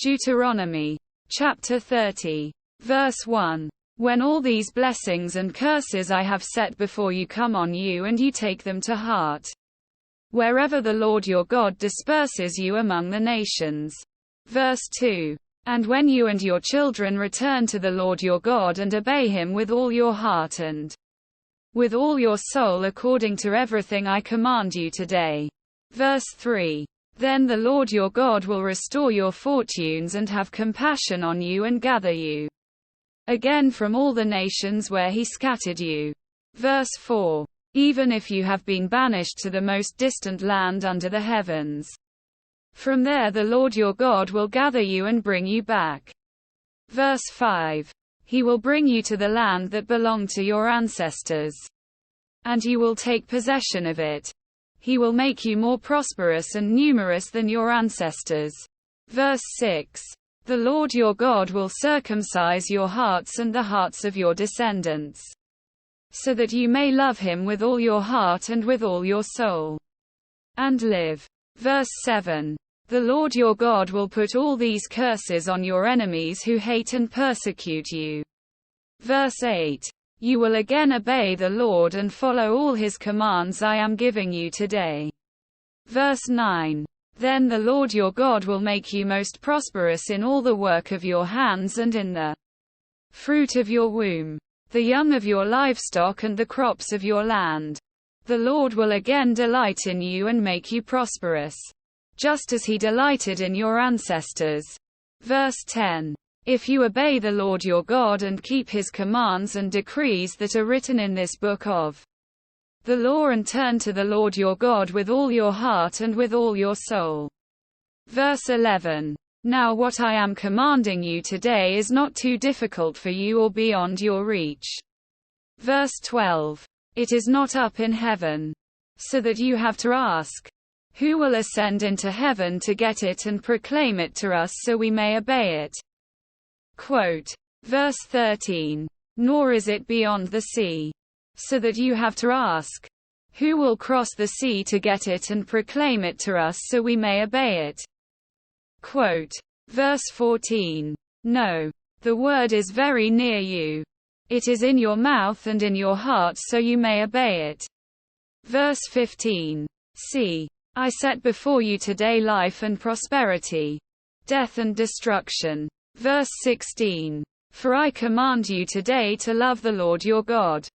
Deuteronomy chapter 30, verse 1. When all these blessings and curses I have set before you come on you and you take them to heart, wherever the Lord your God disperses you among the nations. Verse 2. And when you and your children return to the Lord your God and obey him with all your heart and with all your soul according to everything I command you today. Verse 3. Then the Lord your God will restore your fortunes and have compassion on you and gather you again from all the nations where he scattered you. Verse 4. Even if you have been banished to the most distant land under the heavens, from there the Lord your God will gather you and bring you back. Verse 5. He will bring you to the land that belonged to your ancestors, and you will take possession of it. He will make you more prosperous and numerous than your ancestors. Verse 6. The Lord your God will circumcise your hearts and the hearts of your descendants, so that you may love him with all your heart and with all your soul, and live. Verse 7. The Lord your God will put all these curses on your enemies who hate and persecute you. Verse 8. You will again obey the Lord and follow all his commands I am giving you today. Verse 9. Then the Lord your God will make you most prosperous in all the work of your hands and in the fruit of your womb, the young of your livestock and the crops of your land. The Lord will again delight in you and make you prosperous, just as he delighted in your ancestors. Verse 10. If you obey the Lord your God and keep his commands and decrees that are written in this book of the law and turn to the Lord your God with all your heart and with all your soul. Verse 11. Now what I am commanding you today is not too difficult for you or beyond your reach. Verse 12. It is not up in heaven, so that you have to ask, who will ascend into heaven to get it and proclaim it to us so we may obey it? Quote. Verse 13. Nor is it beyond the sea, so that you have to ask, who will cross the sea to get it and proclaim it to us so we may obey it? Quote. Verse 14. No. The word is very near you. It is in your mouth and in your heart so you may obey it. Verse 15. See, I set before you today life and prosperity, death and destruction. Verse 16. For I command you today to love the Lord your God,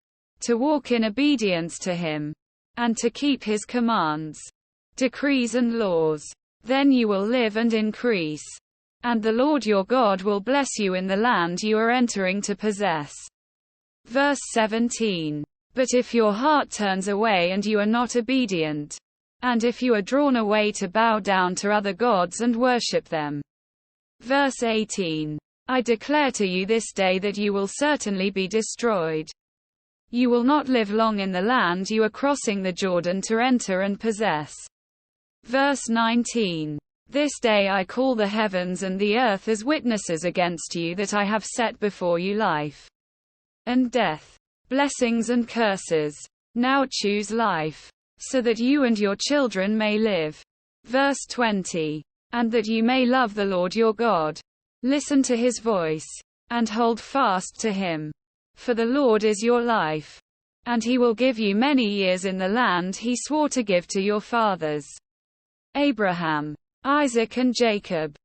to walk in obedience to him, and to keep his commands, decrees and laws. Then you will live and increase, and the Lord your God will bless you in the land you are entering to possess. Verse 17. But if your heart turns away and you are not obedient, and if you are drawn away to bow down to other gods and worship them. Verse 18. I declare to you this day that you will certainly be destroyed. You will not live long in the land you are crossing the Jordan to enter and possess. Verse 19. This day I call the heavens and the earth as witnesses against you that I have set before you life and death, blessings and curses. Now choose life, so that you and your children may live. Verse 20. And that you may love the Lord your God, listen to his voice, and hold fast to him. For the Lord is your life, and he will give you many years in the land he swore to give to your fathers, Abraham, Isaac and Jacob.